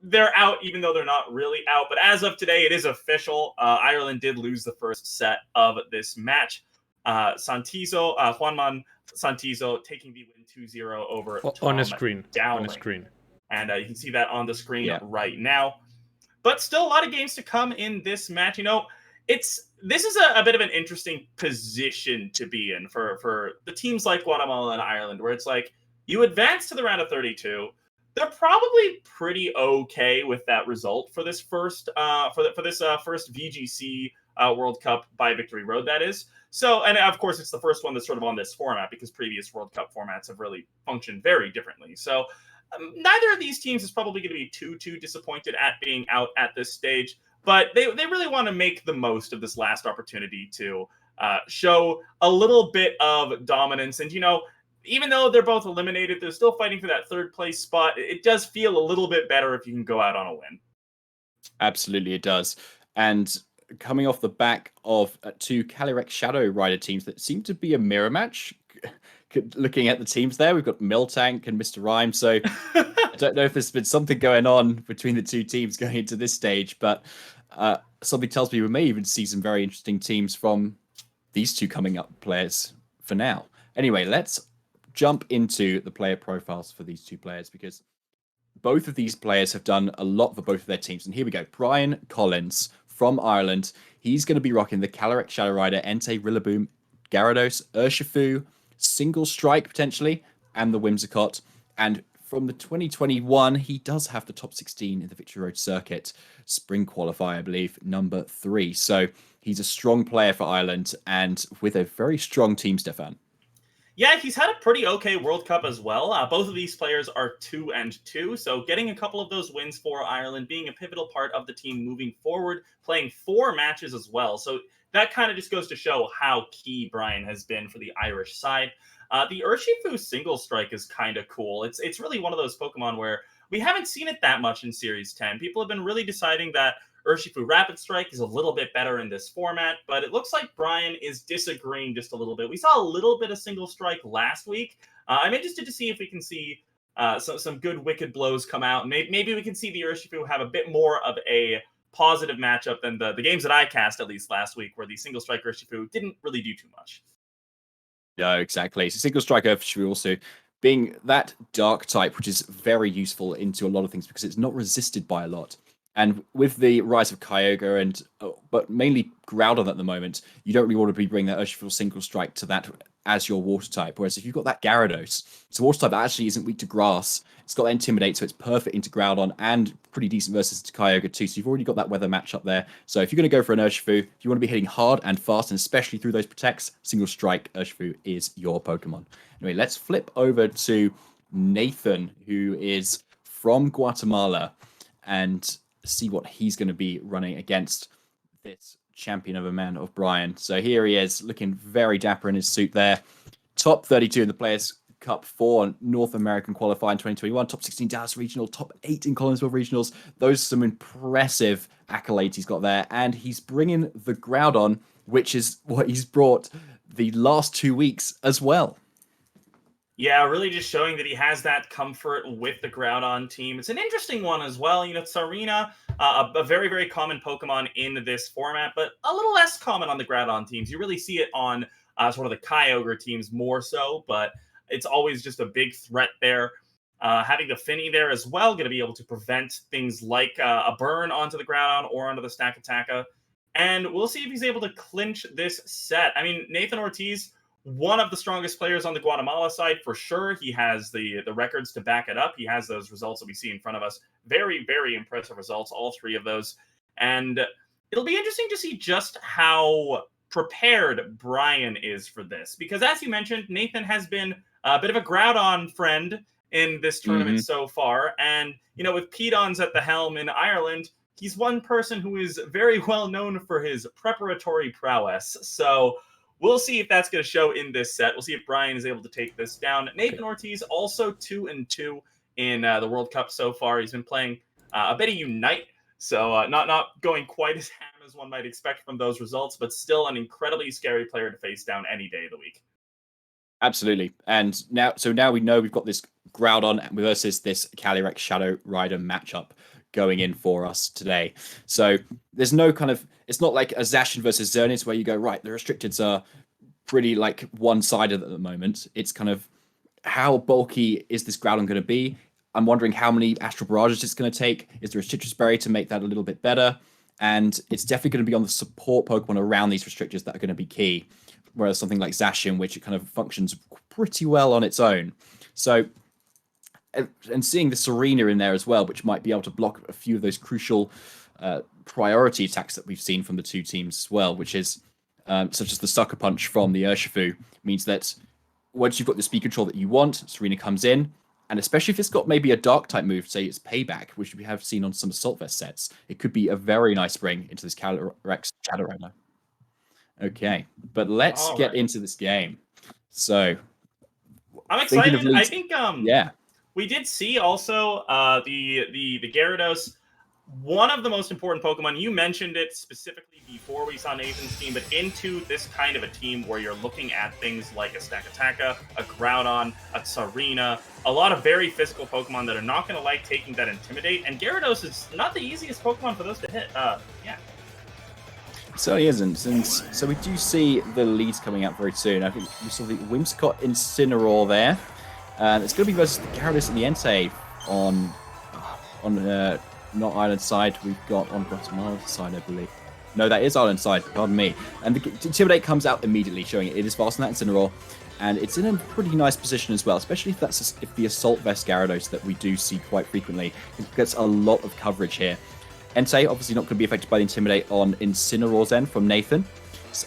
they're out, even though they're not really out. But as of today, it is official. Ireland did lose the first set of this match. Juanman Santizo taking the win 2-0 over On a Tom screen. Dowling. On a screen. And you can see that on the screen right now. But still a lot of games to come in this match. This is a bit of an interesting position to be in for the teams like Guatemala and Ireland, where it's like you advance to the round of 32. They're probably pretty okay with that result for this first first VGC World Cup by victory road. That is. So, and of course, it's the first one that's sort of on this format because previous World Cup formats have really functioned very differently. So, neither of these teams is probably going to be too disappointed at being out at this stage. But they really want to make the most of this last opportunity to show a little bit of dominance. And, even though they're both eliminated, they're still fighting for that third place spot. It does feel a little bit better if you can go out on a win. Absolutely, it does. And coming off the back of two Calyrex Shadow Rider teams that seem to be a mirror match, looking at the teams there, we've got Miltank and Mr. Rhyme. So I don't know if there's been something going on between the two teams going into this stage, but something tells me we may even see some very interesting teams from these two coming up players for now. Anyway, let's jump into the player profiles for these two players because both of these players have done a lot for both of their teams. And here we go. Brian Collins from Ireland. He's going to be rocking the Calyrex Shadow Rider, Entei, Rillaboom, Gyarados, Urshifu, Single Strike potentially, and the Whimsicott. And from the 2021, he does have the top 16 in the Victory Road Circuit Spring Qualifier, I believe, number 3. So he's a strong player for Ireland and with a very strong team, Stefan. Yeah, he's had a pretty okay World Cup as well. Both of these players are 2-2, so getting a couple of those wins for Ireland, being a pivotal part of the team moving forward, playing 4 matches as well. So that kind of just goes to show how key Brian has been for the Irish side. The Urshifu Single Strike is kind of cool. It's really one of those Pokemon where we haven't seen it that much in Series 10. People have been really deciding that Urshifu Rapid Strike is a little bit better in this format, but it looks like Brian is disagreeing just a little bit. We saw a little bit of Single Strike last week. I'm interested to see if we can see some good Wicked Blows come out. Maybe we can see the Urshifu have a bit more of a positive matchup than the games that I cast, at least last week, where the Single Strike Urshifu didn't really do too much. No, exactly. So Single Strike Urshifu also being that dark type, which is very useful into a lot of things because it's not resisted by a lot. And with the rise of Kyogre and but mainly Groudon at the moment, you don't really want to be bringing that Urshifu Single Strike to that as your water type. Whereas if you've got that Gyarados, it's a water type that actually isn't weak to grass. It's got Intimidate, so it's perfect into Groudon and pretty decent versus Kyogre too. So you've already got that weather matchup there. So if you're going to go for an Urshifu, if you want to be hitting hard and fast, and especially through those protects, Single Strike Urshifu is your Pokemon. Anyway, let's flip over to Nathan, who is from Guatemala, and see what he's going to be running against this champion of a man of Brian. So here he is, looking very dapper in his suit there. Top 32 in the Players' Cup 4 North American Qualifier in 2021. Top 16 Dallas Regional. Top 8 in Collinsville Regionals. Those are some impressive accolades he's got there. And he's bringing the Groudon, which is what he's brought the last 2 weeks as well. Yeah, really just showing that he has that comfort with the Groudon team. It's an interesting one as well. Tsarina, a very, very common Pokemon in this format, but a little less common on the Groudon teams. You really see it on sort of the Kyogre teams more so, but it's always just a big threat there. Having the Finny there as well, going to be able to prevent things like a burn onto the Groudon or onto the Stakataka. And we'll see if he's able to clinch this set. I mean, Nathan Ortiz, one of the strongest players on the Guatemala side, for sure. He has the records to back it up. He has those results that we see in front of us. Very, very impressive results, all 3 of those. And it'll be interesting to see just how prepared Brian is for this. Because as you mentioned, Nathan has been a bit of a Groudon friend in this tournament so far. And, with Pedons at the helm in Ireland, he's one person who is very well known for his preparatory prowess. So we'll see if that's going to show in this set. We'll see if Brian is able to take this down. Nathan Ortiz also 2-2 in the World Cup so far. He's been playing a bit of Unite, so not going quite as ham as one might expect from those results, but still an incredibly scary player to face down any day of the week. Absolutely. And now we know we've got this Groudon versus this Calyrex Shadow Rider matchup going in for us today. So there's no kind of, it's not like a Zacian versus Xerneas where you go, right, the restricteds are pretty like one-sided at the moment. It's kind of how bulky is this Groudon going to be? I'm wondering how many Astral Barrages it's going to take. Is there a Citrus Berry to make that a little bit better? And it's definitely going to be on the support Pokemon around these restrictors that are going to be key. Whereas something like Zacian, which it kind of functions pretty well on its own. So, and seeing the Serena in there as well, which might be able to block a few of those crucial priority attacks that we've seen from the two teams as well, which is such as the Sucker Punch from the Urshifu, means that once you've got the speed control that you want, Serena comes in, and especially if it's got maybe a dark type move, say it's Payback, which we have seen on some Assault Vest sets, it could be a very nice bring into this Calyrex Shadow Runner. Okay, but let's get into this game. So, I'm excited. I think yeah, we did see also the Gyarados. One of the most important Pokemon, you mentioned it specifically before we saw Nathan's team, but into this kind of a team where you're looking at things like a Stakataka, a Groudon, a Tsarina, a lot of very physical Pokemon that are not going to like taking that Intimidate, and Gyarados is not the easiest Pokemon for those to hit. Yeah. So he isn't, and so we do see the leads coming out very soon. I think we saw the Whimsicott Incineroar there. It's going to be versus the Gyarados and the Entei on not Island side. We've got on Guatemala side, I believe. No, that is Island side. Pardon me. And the Intimidate comes out immediately, showing it is faster than that Incineroar, and it's in a pretty nice position as well, especially if the Assault Vest Gyarados that we do see quite frequently. It gets a lot of coverage here. Entei obviously not going to be affected by the Intimidate on Incineroar's end from Nathan,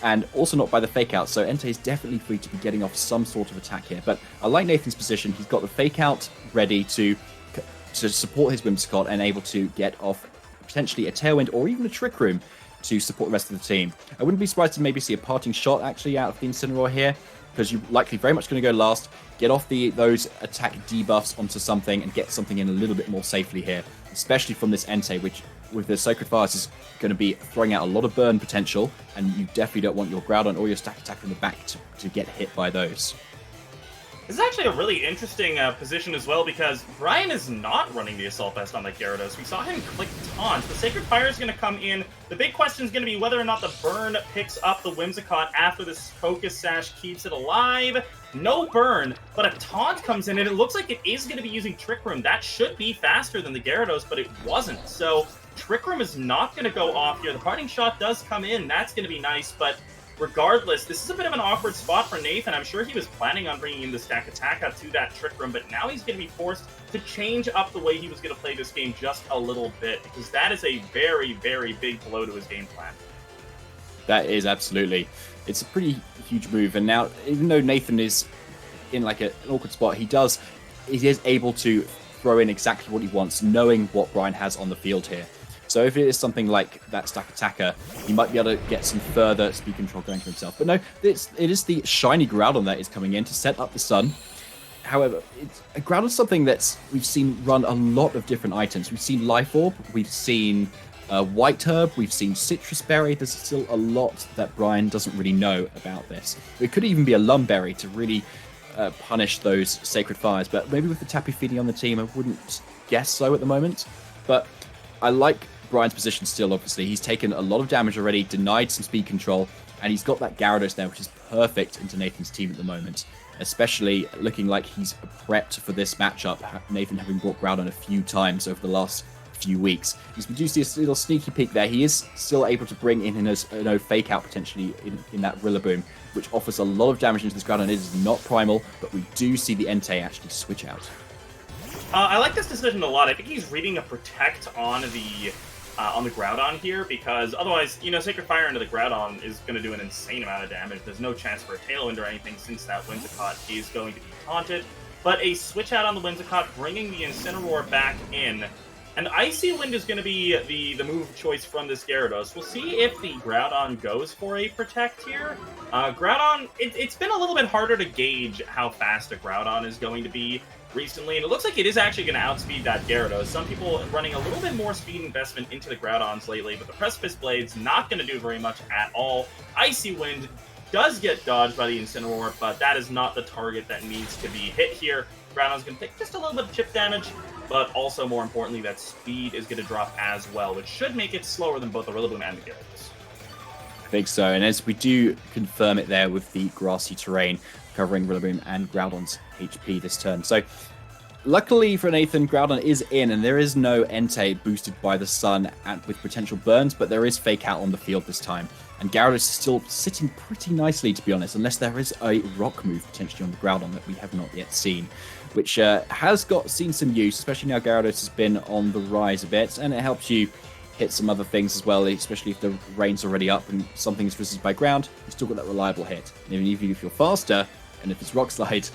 and also not by the Fake Out, so Entei is definitely free to be getting off some sort of attack here. But I like Nathan's position. He's got the Fake Out ready to support his Whimsicott and able to get off potentially a Tailwind or even a Trick Room to support the rest of the team. I wouldn't be surprised to maybe see a Parting Shot actually out of the Incineroar here, because you're likely very much going to go last, get off those attack debuffs onto something and get something in a little bit more safely here, especially from this Entei, which with the Sacred Fires is going to be throwing out a lot of burn potential, and you definitely don't want your Groudon or your Stakataka in the back to get hit by those. This is actually a really interesting position as well, because Brian is not running the Assault Vest on the Gyarados. We saw him click Taunt. The Sacred Fire is going to come in. The big question is going to be whether or not the Burn picks up the Whimsicott after this Focus Sash keeps it alive. No Burn, but a Taunt comes in, and it looks like it is going to be using Trick Room. That should be faster than the Gyarados, but it wasn't. So Trick Room is not going to go off here. The Parting Shot does come in. That's going to be nice, but regardless, this is a bit of an awkward spot for Nathan. I'm sure he was planning on bringing in the Stakataka to that Trick Room, but now he's going to be forced to change up the way he was going to play this game just a little bit, because that is a very, very big blow to his game plan. That is absolutely. It's a pretty huge move, and now, even though Nathan is in like an awkward spot, he is able to throw in exactly what he wants, knowing what Brian has on the field here. So if it is something like that Stakataka, he might be able to get some further speed control going for himself. But no, it is the shiny Groudon that is coming in to set up the sun. However, Groudon is something that we've seen run a lot of different items. We've seen Life Orb, we've seen White Herb, we've seen Citrus Berry. There's still a lot that Brian doesn't really know about this. It could even be a Lumberry to really punish those Sacred Fires, but maybe with the Tapu Fini on the team, I wouldn't guess so at the moment. But I like Brian's position still, obviously. He's taken a lot of damage already, denied some speed control, and he's got that Gyarados there, which is perfect into Nathan's team at the moment, especially looking like he's prepped for this matchup, Nathan having brought Groudon a few times over the last few weeks. As we do see a little sneaky peek there, he is still able to bring in his Fake Out potentially in that Rillaboom, which offers a lot of damage into this Groudon. It is not primal, but we do see the Entei actually switch out. I like this decision a lot. I think he's reading a Protect on the Groudon here, because otherwise, Sacred Fire into the Groudon is going to do an insane amount of damage. There's no chance for a Tailwind or anything since that Whimsicott is going to be taunted. But a switch out on the Whimsicott, bringing the Incineroar back in. And Icy Wind is going to be the move of choice from this Gyarados. We'll see if the Groudon goes for a Protect here. Groudon, it's been a little bit harder to gauge how fast a Groudon is going to be recently, and it looks like it is actually going to outspeed that Gyarados. Some people are running a little bit more speed investment into the Groudons lately, but the Precipice Blade's not going to do very much at all. Icy Wind does get dodged by the Incineroar, but that is not the target that needs to be hit here. Groudon's going to take just a little bit of chip damage, but also more importantly, that speed is going to drop as well, which should make it slower than both the Rillaboom and the Gyarados. I think so, and as we do confirm it there with the grassy terrain covering Rillaboom and Groudon's HP this turn. So luckily for Nathan, Groudon is in, and there is no Entei boosted by the sun with potential burns, but there is Fake Out on the field this time. And Gyarados is still sitting pretty nicely, to be honest, unless there is a rock move potentially on the Groudon that we have not yet seen, which has seen some use, especially now Gyarados has been on the rise a bit, and it helps you hit some other things as well, especially if the rain's already up and something is resisted by ground, you've still got that reliable hit. And even if you're faster, and if it's Rock Slide,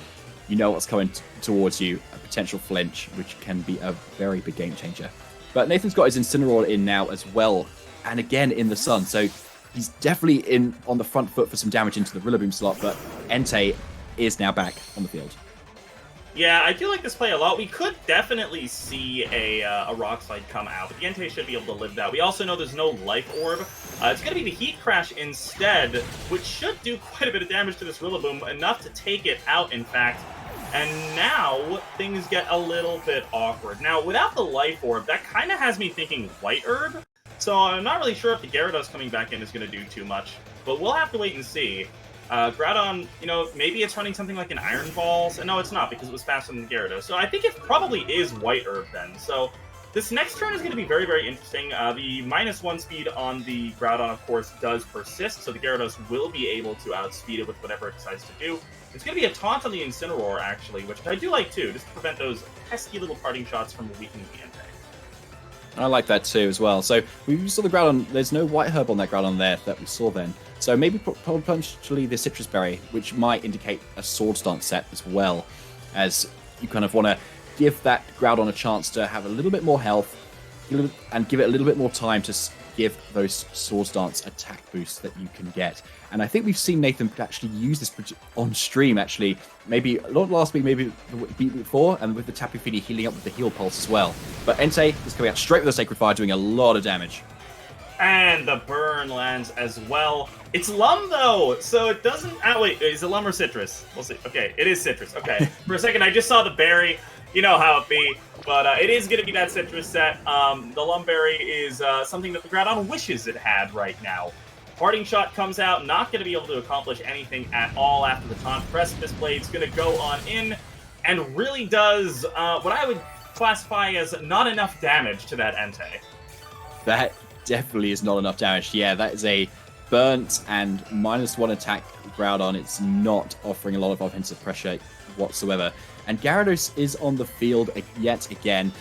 you know what's coming towards you, a potential flinch, which can be a very big game changer. But Nathan's got his Incineroar in now as well, and again in the sun, so he's definitely in on the front foot for some damage into the Rillaboom slot, but Entei is now back on the field. Yeah, I do like this play a lot. We could definitely see a Rock Slide come out, but the Entei should be able to live that. We also know there's no Life Orb. It's going to be the Heat Crash instead, which should do quite a bit of damage to this Rillaboom, enough to take it out, in fact. And now things get a little bit awkward. Now, without the Life Orb, that kind of has me thinking White Herb. So I'm not really sure if the Gyarados coming back in is going to do too much, but we'll have to wait and see. Groudon, maybe it's running something like an Iron Balls. No, it's not, because it was faster than the Gyarados. So I think it probably is White Herb then. So this next turn is going to be very, very interesting. The -1 speed on the Groudon, of course, does persist, so the Gyarados will be able to outspeed it with whatever it decides to do. It's going to be a taunt on the Incineroar, actually, which I do like, too, just to prevent those pesky little parting shots from weakening the Entei. I like that too as well. So we saw the Groudon, there's no White Herb on that Groudon there that we saw then. So maybe potentially the Citrus Berry, which might indicate a Swords Dance set as well, as you kind of want to give that Groudon a chance to have a little bit more health and give it a little bit more time to give those Swords Dance attack boosts that you can get. And I think we've seen Nathan actually use this on stream, actually. Maybe not last week, maybe the week before, and with the Tapu Fini healing up with the Heal Pulse as well. But Entei is coming out straight with the Sacred Fire, doing a lot of damage. And the burn lands as well. It's Lum, though, so it doesn't... wait, is it Lum or Citrus? We'll see. Okay, it is Citrus. Okay. For a second, I just saw the berry. You know how it be. But it is going to be that Citrus set. The Lum Berry is something that the Groudon wishes it had right now. Parting Shot comes out, not going to be able to accomplish anything at all after the taunt. Precipice Blade's going to go on in, and really does what I would classify as not enough damage to that Entei. That definitely is not enough damage. Yeah, that is a burnt and -1 attack Groudon. It's not offering a lot of offensive pressure whatsoever. And Gyarados is on the field yet again,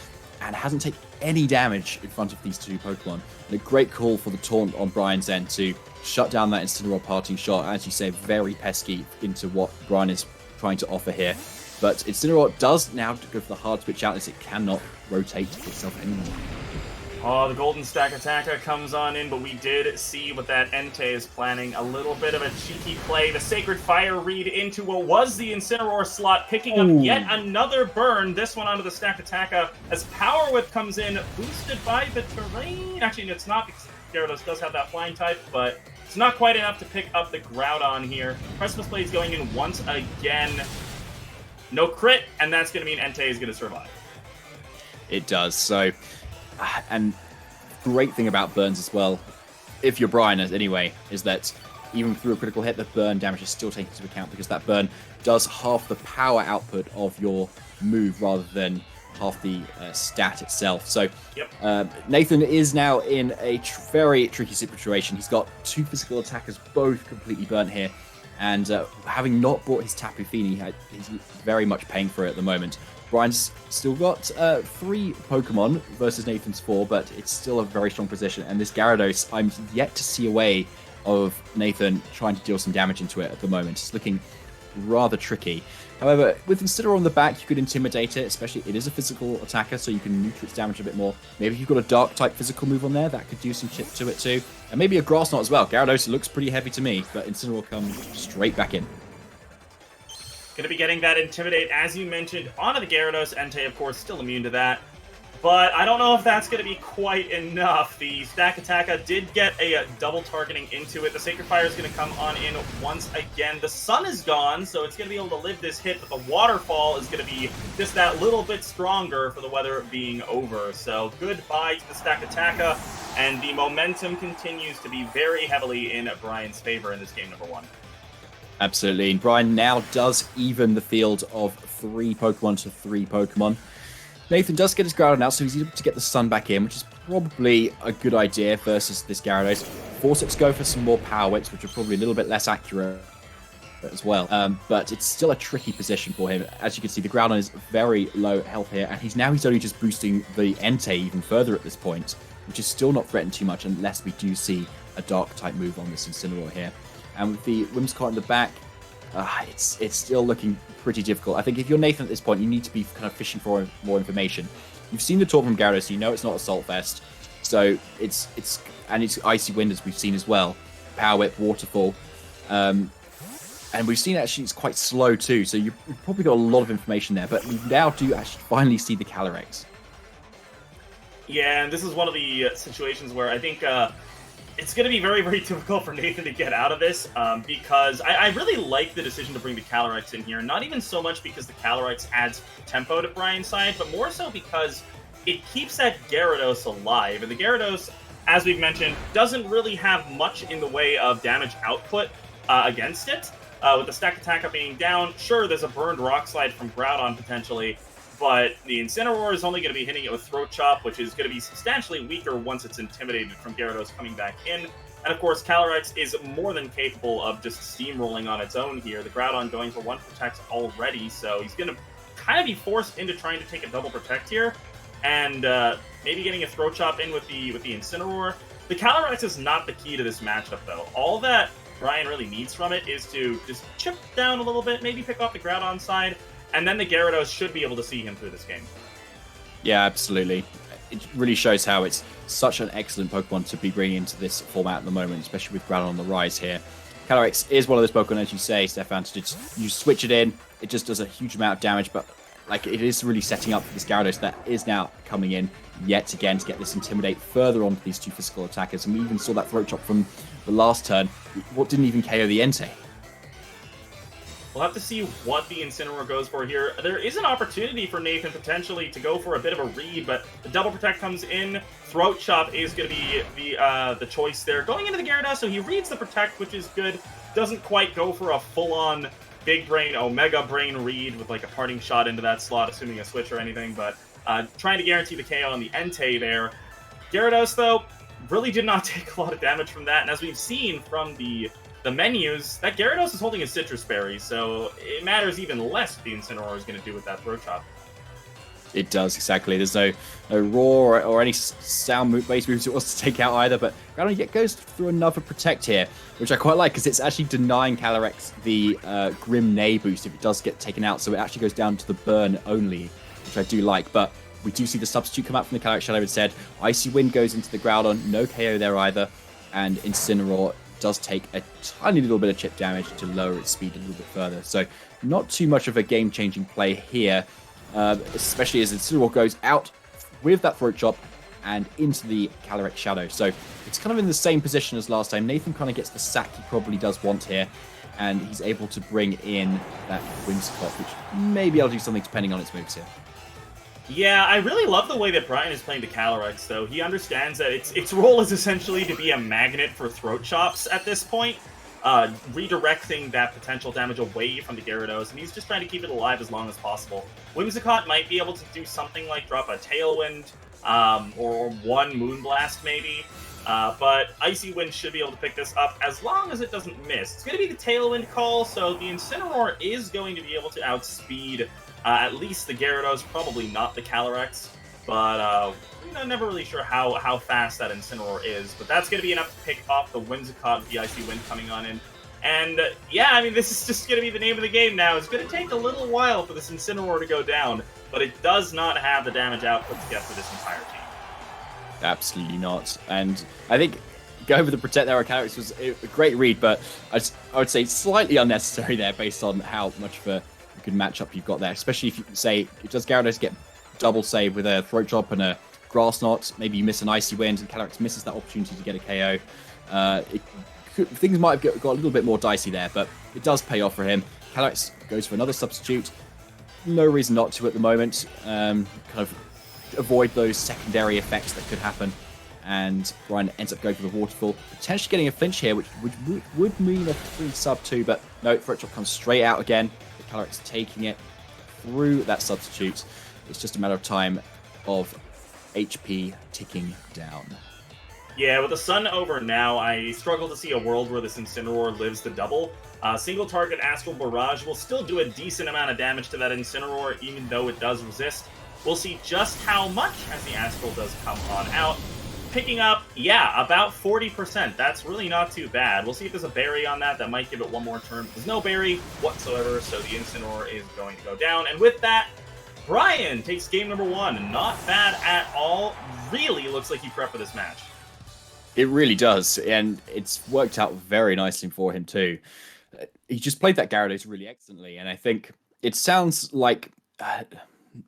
and hasn't taken any damage in front of these two Pokemon. And a great call for the taunt on Brian's end to shut down that Incineroar parting shot, as you say, very pesky into what Brian is trying to offer here. But Incineroar does now go for the hard switch out, as it cannot rotate itself anymore. Oh, the Golden Stack Attacker comes on in, but we did see what that Entei is planning. A little bit of a cheeky play. The Sacred Fire read into what was the Incineroar slot, picking up yet another burn. This one onto the Stack Attacker as Power Whip comes in, boosted by the terrain. Actually, it's not, because Gyarados does have that flying type, but it's not quite enough to pick up the Groudon here. Precipice Blade's going in once again. No crit, and that's going to mean Entei is going to survive. It does, so... And great thing about burns as well, if you're Brian anyway, is that even through a critical hit, the burn damage is still taken into account, because that burn does half the power output of your move rather than half the stat itself. So Nathan is now in a very tricky situation. He's got two physical attackers both completely burnt here, and having not bought his Tapu Fini, he's very much paying for it at the moment. Brian's still got 3 Pokemon versus Nathan's 4, but it's still a very strong position. And this Gyarados, I'm yet to see a way of Nathan trying to deal some damage into it at the moment. It's looking rather tricky. However, with Incineroar on the back, you could intimidate it, especially it is a physical attacker, so you can neuter its damage a bit more. Maybe if you've got a Dark-type physical move on there, that could do some chip to it too. And maybe a Grass Knot as well. Gyarados looks pretty heavy to me, but Incineroar comes straight back in. Going to be getting that Intimidate, as you mentioned, onto the Gyarados. Entei, of course, still immune to that. But I don't know if that's going to be quite enough. The Stack Attacker did get a double targeting into it. The Sacred Fire is going to come on in once again. The sun is gone, so it's going to be able to live this hit, but the Waterfall is going to be just that little bit stronger for the weather being over. So goodbye to the Stack Attacker, and the momentum continues to be very heavily in Brian's favor in this game number 1. Absolutely, and Brian now does even the field of 3 Pokemon to 3 Pokemon. Nathan does get his Groudon out, so he's able to get the sun back in, which is probably a good idea versus this Gyarados. Force it to go for some more Power Whips, which are probably a little bit less accurate as well. But it's still a tricky position for him. As you can see, the Groudon is very low health here, and he's only just boosting the Entei even further at this point, which is still not threatened too much unless we do see a Dark-type move on this Incineroar here. And with the Whimsicott in the back, it's still looking pretty difficult. I think if you're Nathan at this point, you need to be kind of fishing for more information. You've seen the talk from Gyarados, so you know it's not Assault Vest. So it's Icy Wind, as we've seen as well. Power Whip, Waterfall. And we've seen actually it's quite slow too, so you've probably got a lot of information there. But we now do actually finally see the Calyrex. Yeah, and this is one of the situations where I think it's going to be very, very difficult for Nathan to get out of this because I really like the decision to bring the Calyrex in here. Not even so much because the Calyrex adds tempo to Brian's side, but more so because it keeps that Gyarados alive. And the Gyarados, as we've mentioned, doesn't really have much in the way of damage output against it. With the Stack Attacker being down, sure, there's a burned Rock Slide from Groudon potentially, but the Incineroar is only going to be hitting it with Throat Chop, which is going to be substantially weaker once it's intimidated from Gyarados coming back in. And of course, Calyrex is more than capable of just steamrolling on its own here. The Groudon going for 1 Protect already, so he's going to kind of be forced into trying to take a double Protect here, and maybe getting a Throat Chop in with the Incineroar. The Calyrex is not the key to this matchup, though. All that Brian really needs from it is to just chip down a little bit, maybe pick off the Groudon side, and then the Gyarados should be able to see him through this game. Yeah, absolutely. It really shows how it's such an excellent Pokemon to be bringing into this format at the moment, especially with Groudon on the rise here. Calyrex is one of those Pokemon, as you say, Stefan, to just you switch it in, it just does a huge amount of damage, but like it is really setting up for this Gyarados that is now coming in yet again to get this Intimidate further onto these 2 physical attackers. And we even saw that Throat Chop from the last turn. What didn't even KO the Entei? We'll have to see what the Incineroar goes for here. There is an opportunity for Nathan potentially to go for a bit of a read, but the Double Protect comes in. Throat Chop is going to be the choice there. Going into the Gyarados, so he reads the Protect, which is good. Doesn't quite go for a full-on Big Brain, Omega Brain read with like a parting shot into that slot, assuming a switch or anything, but trying to guarantee the KO on the Entei there. Gyarados, though, really did not take a lot of damage from that, and as we've seen from the menus, that Gyarados is holding a Citrus Berry, so it matters even less what the Incineroar is going to do with that Throat Chop. It does, exactly. There's no roar or any sound-based moves it wants to take out either, but Groudon yet goes through another Protect here, which I quite like, because it's actually denying Calyrex the Grim Neigh boost if it does get taken out, so it actually goes down to the burn only, which I do like, but we do see the substitute come out from the Calyrex Shadow instead. Icy Wind goes into the Groudon, no KO there either, and Incineroar does take a tiny little bit of chip damage to lower its speed a little bit further. So not too much of a game-changing play here, especially as Incineroar goes out with that Throat Chop and into the Calyrex Shadow. So it's kind of in the same position as last time. Nathan kind of gets the sack he probably does want here, and he's able to bring in that Whimsicott, which may be able to do something depending on its moves here. Yeah, I really love the way that Brian is playing the Calyrex, though. He understands that its role is essentially to be a magnet for Throat Chops at this point, redirecting that potential damage away from the Gyarados, and he's just trying to keep it alive as long as possible. Whimsicott might be able to do something like drop a Tailwind, or 1 Moonblast maybe, but Icy Wind should be able to pick this up as long as it doesn't miss. It's going to be the Tailwind call, so the Incineroar is going to be able to outspeed at least the Gyarados, probably not the Calyrex, but never really sure how fast that Incineroar is. But that's going to be enough to pick off the Whimsicott with the Icy Wind coming on in. And yeah, I mean, this is just going to be the name of the game now. It's going to take a little while for this Incineroar to go down, but it does not have the damage output to get for this entire team. Absolutely not. And I think going for the Protect there on Calyrex was a great read, but I would say slightly unnecessary there based on how much of a good matchup you've got there, especially if you say, does Gyarados get double save with a Throat Chop and a Grass Knot. Maybe you miss an Icy Wind, and Calyrex misses that opportunity to get a KO. Things might have got a little bit more dicey there, but it does pay off for him. Calyrex goes for another substitute. No reason not to at the moment. Kind of avoid those secondary effects that could happen. And Brian ends up going for the Waterfall, potentially getting a flinch here, which would mean a 3 sub 2, but no, Throat Chop comes straight out again. Calyrex taking it through that substitute. It's just a matter of time of HP ticking down. Yeah, with the sun over now, I struggle to see a world where this Incineroar lives the double. Single target Astral Barrage will still do a decent amount of damage to that Incineroar, even though it does resist. We'll see just how much as the Astral does come on out. Picking up, yeah, about 40%. That's really not too bad. We'll see if there's a berry on that. That might give it one more turn. There's no berry whatsoever, so the Incineroar is going to go down. And with that, Brian takes game number 1. Not bad at all. Really looks like he prepped for this match. It really does, and it's worked out very nicely for him too. He just played that Gyarados really excellently, and I think it sounds like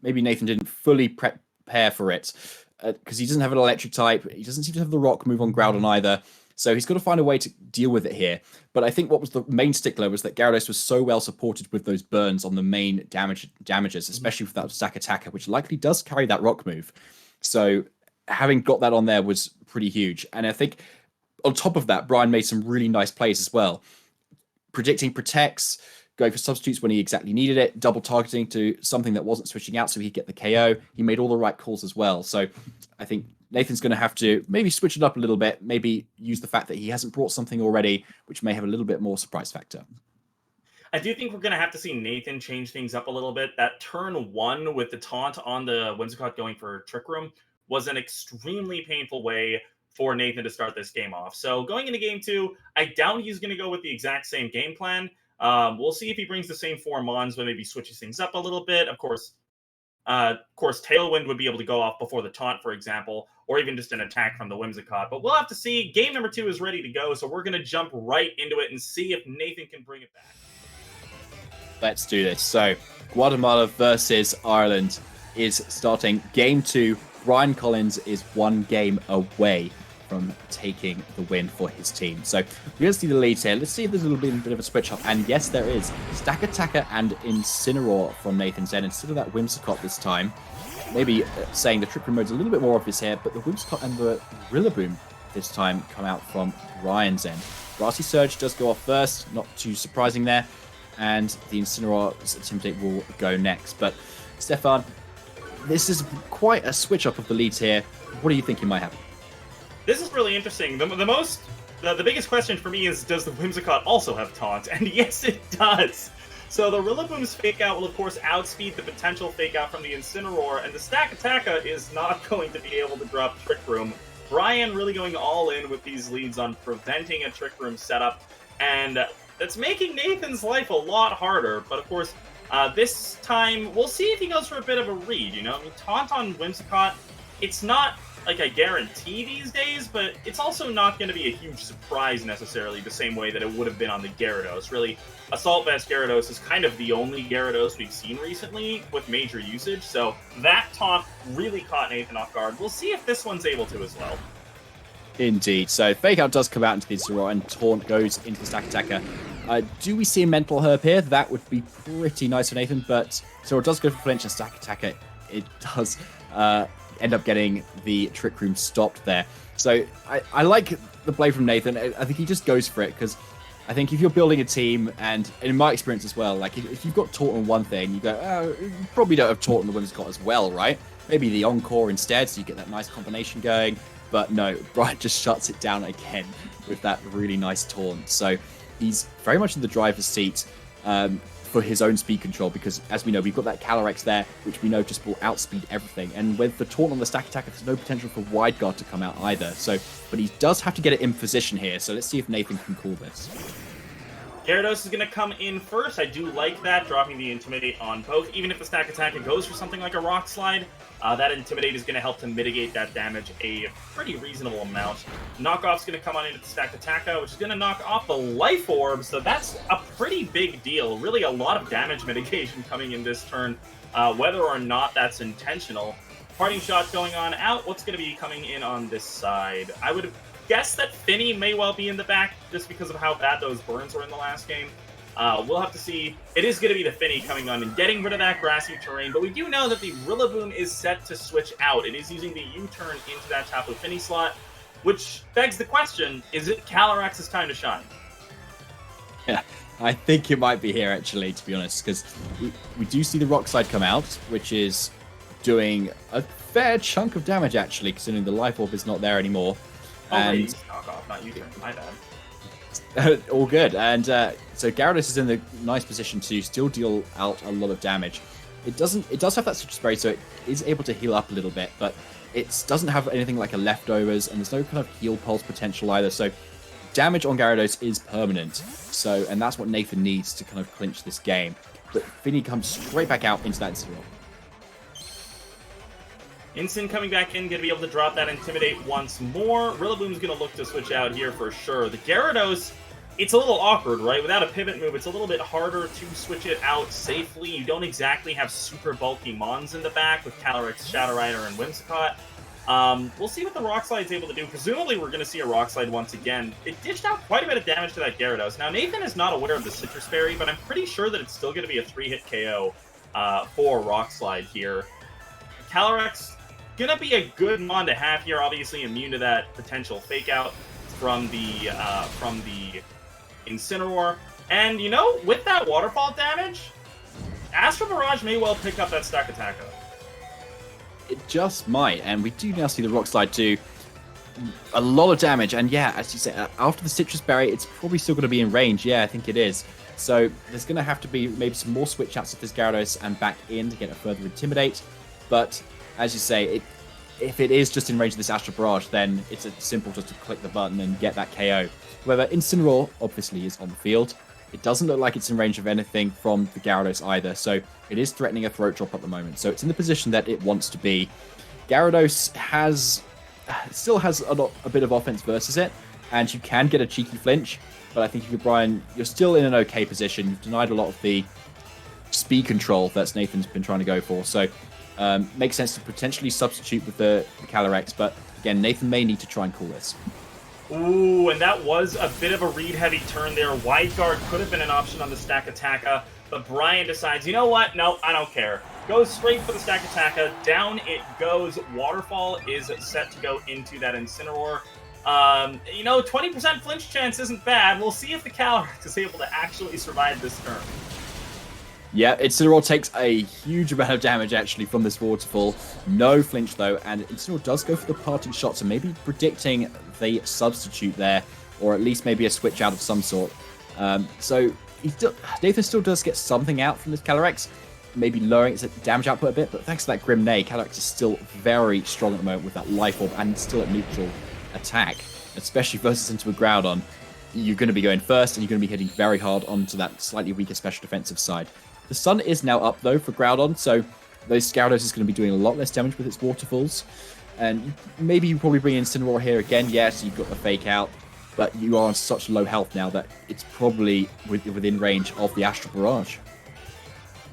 maybe Nathan didn't fully prepare for it, because he doesn't have an electric type. He doesn't seem to have the rock move on Groudon either. So he's got to find a way to deal with it here. But I think what was the main stickler was that Gyarados was so well supported with those burns on the main damages, especially with that stack attacker, which likely does carry that rock move. So having got that on there was pretty huge. And I think on top of that, Brian made some really nice plays as well. Predicting protects, going for substitutes when he exactly needed it, double targeting to something that wasn't switching out so he'd get the KO. He made all the right calls as well. So I think Nathan's going to have to maybe switch it up a little bit, maybe use the fact that he hasn't brought something already, which may have a little bit more surprise factor. I do think we're going to have to see Nathan change things up a little bit. That turn 1 with the taunt on the Whimsicott going for Trick Room was an extremely painful way for Nathan to start this game off. So going into game 2, I doubt he's going to go with the exact same game plan. We'll see if he brings the same 4 Mons, but maybe switches things up a little bit. Of course, Tailwind would be able to go off before the taunt, for example, or even just an attack from the Whimsicott. But we'll have to see. Game number 2 is ready to go, so we're going to jump right into it and see if Nathan can bring it back. Let's do this. So, Guatemala versus Ireland is starting game 2. Brian Collins is 1 game away from taking the win for his team. So we're going to see the leads here. Let's see if there's a little bit of a switch up. And yes, there is. Stack Attacker and Incineroar from Nathan's end instead of that Whimsicott this time. Maybe saying the Trick Room mode's a little bit more obvious here, but the Whimsicott and the Rillaboom this time come out from Brian's end. Grassy Surge does go off first, not too surprising there. And the Incineroar's Intimidate will go next. But Stefan, this is quite a switch up of the leads here. What do you think might happen? This is really interesting. The biggest question for me is, does the Whimsicott also have taunt? And yes, it does. So the Rillaboom's Fake Out will, of course, outspeed the potential Fake Out from the Incineroar, and the Stack Attacker is not going to be able to drop Trick Room. Brian really going all in with these leads on preventing a Trick Room setup, and that's making Nathan's life a lot harder. But of course, this time, we'll see if he goes for a bit of a read, you know? I mean, taunt on Whimsicott, it's not like a guarantee these days, but it's also not going to be a huge surprise necessarily the same way that it would have been on the Gyarados. Really, Assault Vest Gyarados is kind of the only Gyarados we've seen recently with major usage, so that taunt really caught Nathan off guard. We'll see if this one's able to as well. Indeed. So Fake Out does come out into the Incineroar and Taunt goes into the Stack Attacker. Do we see a Mental Herb here? That would be pretty nice for Nathan, but so it does go for Flinch and Stack Attacker. It does end up getting the Trick Room stopped there. So I like the play from Nathan. I think he just goes for it, because I think if you're building a team, and in my experience as well, like if you've got Taunt on one thing, you go, oh, you probably don't have Taunt on the Whimsicott as well, right? Maybe the Encore instead, so you get that nice combination going. But no, Brian just shuts it down again with that really nice Taunt. So he's very much in the driver's seat for his own speed control, because as we know, we've got that Calyrex there, which we know just will outspeed everything. And with the Taunt on the Stack Attacker, there's no potential for Wide Guard to come out either. So, but he does have to get it in position here. So let's see if Nathan can call this. Gyarados is going to come in first. I do like that, dropping the Intimidate on both. Even if the Stack Attacker goes for something like a Rock Slide, That Intimidate is going to help to mitigate that damage a pretty reasonable amount. Knockoff's going to come on into the Stack Attacker, which is going to knock off the Life Orb, so that's a pretty big deal. Really a lot of damage mitigation coming in this turn, whether or not that's intentional. Parting Shot going on out. What's going to be coming in on this side? I would guess that Finny may well be in the back, just because of how bad those burns were in the last game. We'll have to see. It is going to be the Finny coming on and getting rid of that grassy terrain, but we do know that the Rillaboom is set to switch out. It is using the U-turn into that Tapu Finny slot, which begs the question, is it Calyrex's time to shine? Yeah, I think it might be here, actually, to be honest, because we do see the Rock Slide come out, which is doing a fair chunk of damage, actually, considering the Life Orb is not there anymore. Oh, and knockoff, not U-turn, my bad. all good. And so Gyarados is in the nice position to still deal out a lot of damage. It does have that Citrus Berry, so it is able to heal up a little bit, but it doesn't have anything like a leftovers, and there's no kind of heal pulse potential either. So damage on Gyarados is permanent. So, and that's what Nathan needs to kind of clinch this game. But Finny comes straight back out into that zero. Incin coming back in, going to be able to drop that Intimidate once more. Rillaboom's going to look to switch out here for sure. The Gyarados, it's a little awkward, right? Without a pivot move, it's a little bit harder to switch it out safely. You don't exactly have super bulky Mons in the back with Calyrex, Shadow Rider, and Whimsicott. We'll see what the Rock Slide's able to do. Presumably, we're going to see a Rock Slide once again. It dished out quite a bit of damage to that Gyarados. Now, Nathan is not aware of the Citrus Berry, but I'm pretty sure that it's still going to be a 3-hit KO for Rock Slide here. Calyrex gonna be a good Mon to have here, obviously immune to that potential fake out from the Incineroar. And you know, with that waterfall damage, Astral Barrage may well pick up that Stack Attacker. It just might, and we do now see the Rock Slide do a lot of damage. And yeah, as you say, after the Citrus Berry, it's probably still going to be in range. Yeah, I think it is. So there's going to have to be maybe some more switch outs of this Gyarados and back in to get a further Intimidate. But as you say, if it is just in range of this Astral Barrage, then it's simple just to click the button and get that KO. However, Incineroar obviously is on the field. It doesn't look like it's in range of anything from the Gyarados either, so it is threatening a Throat Drop at the moment. So it's in the position that it wants to be. Gyarados still has a bit of offense versus it, and you can get a cheeky flinch, but I think if you're Brian, you're still in an okay position. You've denied a lot of the speed control that Nathan's been trying to go for, so makes sense to potentially substitute with the Calyrex, but again, Nathan may need to try and call this. Ooh, and that was a bit of a read-heavy turn there. Wide Guard could have been an option on the Stack Attacker, but Brian decides, you know what? No, I don't care. Goes straight for the Stack Attacker. Down it goes. Waterfall is set to go into that Incineroar. You know, 20% flinch chance isn't bad. We'll see if the Calyrex is able to actually survive this turn. Yeah, Incineroar takes a huge amount of damage, actually, from this waterfall. No flinch, though, and Incineroar does go for the parting shot, so maybe predicting the substitute there, or at least maybe a switch out of some sort. So Nathan still does get something out from this Calyrex, maybe lowering its damage output a bit, but thanks to that Grim Neigh, Calyrex is still very strong at the moment with that Life Orb, and still at neutral attack, especially versus into a Groudon. You're going to be going first, and you're going to be hitting very hard onto that slightly weaker special defensive side. The sun is now up, though, for Groudon, so those Gyarados is going to be doing a lot less damage with its waterfalls. And maybe you probably bring in Incineroar here again. Yes, you've got the fake out, but you are on such low health now that it's probably within range of the Astral Barrage.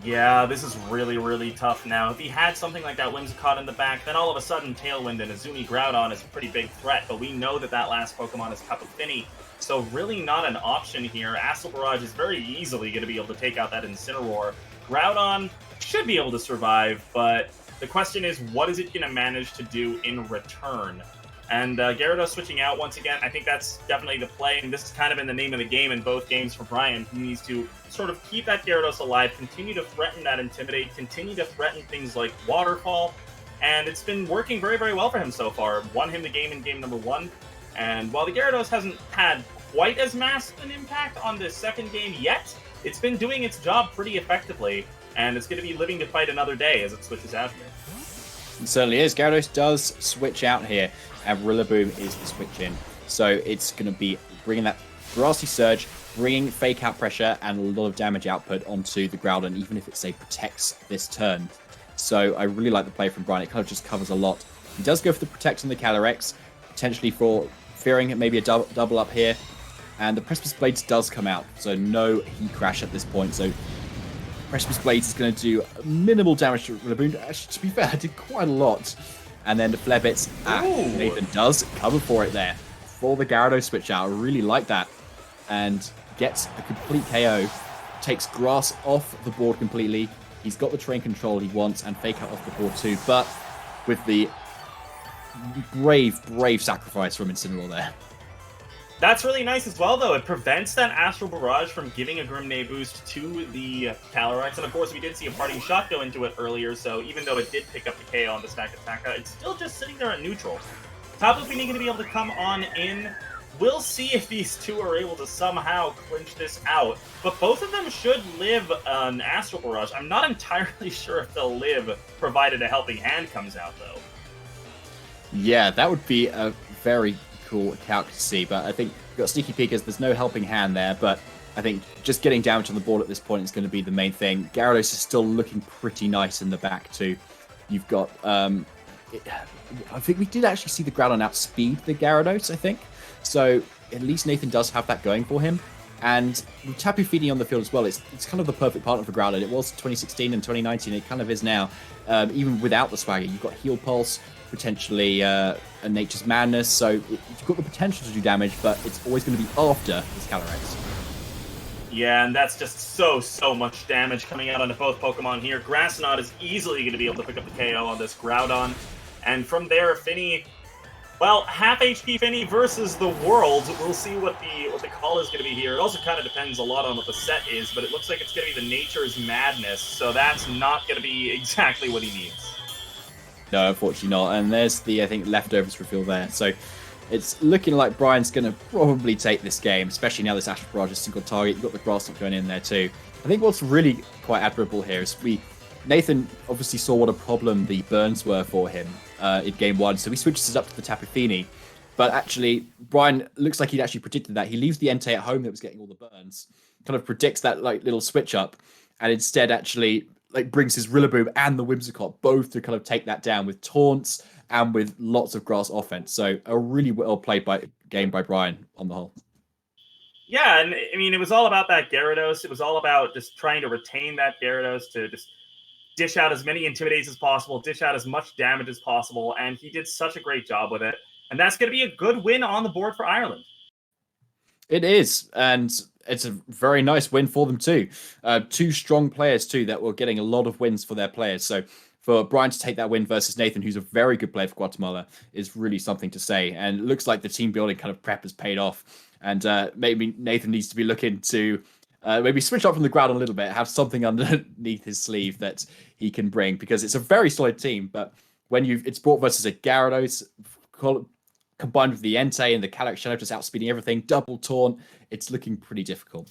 Yeah, this is really, really tough now. If he had something like that Whimsicott in the back, then all of a sudden Tailwind and Azumi Groudon is a pretty big threat, but we know that that last Pokemon is Tapu Fini, so really not an option here. Astral Barrage is very easily going to be able to take out that Incineroar. Groudon should be able to survive, but the question is, what is it going to manage to do in return? And Gyarados switching out once again, I think that's definitely the play, and this is kind of in the name of the game in both games for Brian. He needs to sort of keep that Gyarados alive, continue to threaten that Intimidate, continue to threaten things like Waterfall, and it's been working very, very well for him so far. Won him the game in game number 1, and while the Gyarados hasn't had quite as massive an impact on the second game yet, it's been doing its job pretty effectively, and it's going to be living to fight another day as it switches out here. It certainly is. Gyarados does switch out here, and Rillaboom is the switch in. So it's going to be bringing that Grassy Surge, bringing fake out pressure and a lot of damage output onto the Groudon, even if it, say, protects this turn. So I really like the play from Brian. It kind of just covers a lot. He does go for the Protect on the Calyrex, potentially for fearing maybe a double up here. And the Precipice Blades does come out, so no Heat Crash at this point. So Precipice Blades is going to do minimal damage to Rillaboom. Actually, to be fair, I did quite a lot. And then the Flare Bits, Nathan does cover for it there. For the Gyarados switch out, I really like that. And gets a complete KO. Takes Grass off the board completely. He's got the train control he wants and Fake Out off the board too. But with the brave sacrifice from Incineroar there. That's really nice as well, though. It prevents that Astral Barrage from giving a Grim boost to the Calyrex. And of course, we did see a Parting Shot go into it earlier, so even though it did pick up the KO on the Stack Attack, it's still just sitting there at neutral. Tapu Fini going to be able to come on in. We'll see if these two are able to somehow clinch this out. But both of them should live an Astral Barrage. I'm not entirely sure if they'll live, provided a Helping Hand comes out, though. Yeah, that would be a very cool calc to see, but I think you've got Sneaky Peekers, there's no helping hand there, but I think just getting damage on the board at this point is going to be the main thing. Gyarados is still looking pretty nice in the back too. You've got, I think we did actually see the Groudon outspeed the Gyarados, I think, so at least Nathan does have that going for him. And with Tapu Fini on the field as well, it's kind of the perfect partner for Groudon. It was 2016 and 2019, it kind of is now, even without the swagger. You've got Heal Pulse, potentially a Nature's Madness, so you've got the potential to do damage, but it's always going to be after this Calyrex. Yeah, and that's just so much damage coming out onto both Pokemon here. Grass Knot is easily going to be able to pick up the KO on this Groudon. And from there, Fini, well, half HP Fini versus the world. We'll see what the call is going to be here. It also kind of depends a lot on what the set is, but it looks like it's going to be the Nature's Madness, so that's not going to be exactly what he needs. No, unfortunately not. And there's the, I think, leftovers reveal there. So it's looking like Brian's going to probably take this game, especially now this Astral Barrage is single target. You've got the Grass Knot going in there too. I think what's really quite admirable here is Nathan obviously saw what a problem the burns were for him in game one, so he switches it up to the Tapu Fini. But actually, Brian looks like he'd actually predicted that. He leaves the Entei at home that was getting all the burns, kind of predicts that like little switch up, and instead actually brings his Rillaboom and the Whimsicott both to kind of take that down with taunts and with lots of grass offense. So a really well played game by Brian on the whole. Yeah, and I mean, it was all about that Gyarados. It was all about just trying to retain that Gyarados to just dish out as many Intimidates as possible, dish out as much damage as possible, and he did such a great job with it. And that's going to be a good win on the board for Ireland. It is, and it's a very nice win for them too. Two strong players too that were getting a lot of wins for their players. So for Brian to take that win versus Nathan, who's a very good player for Guatemala, is really something to say. And it looks like the team building kind of prep has paid off. And maybe Nathan needs to be looking to maybe switch up from the ground a little bit, have something underneath his sleeve that he can bring, because it's a very solid team. But when it's brought versus a Gyarados, combined with the Entei and the Calyrex Shadow just outspeeding everything, double taunt, it's looking pretty difficult.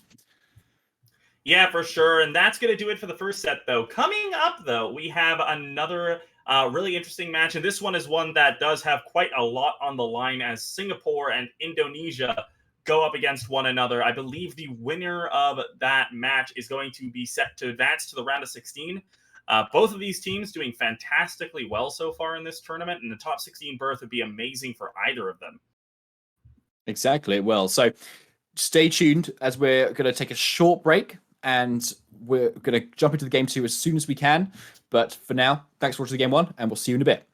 Yeah, for sure. And that's going to do it for the first set, though. Coming up, though, we have another really interesting match. And this one is one that does have quite a lot on the line as Singapore and Indonesia go up against one another. I believe the winner of that match is going to be set to advance to the round of 16. Both of these teams doing fantastically well so far in this tournament, and the top 16 berth would be amazing for either of them. Exactly. Well, so stay tuned as we're going to take a short break, and we're going to jump into the game 2 as soon as we can. But for now, thanks for watching the game 1, and we'll see you in a bit.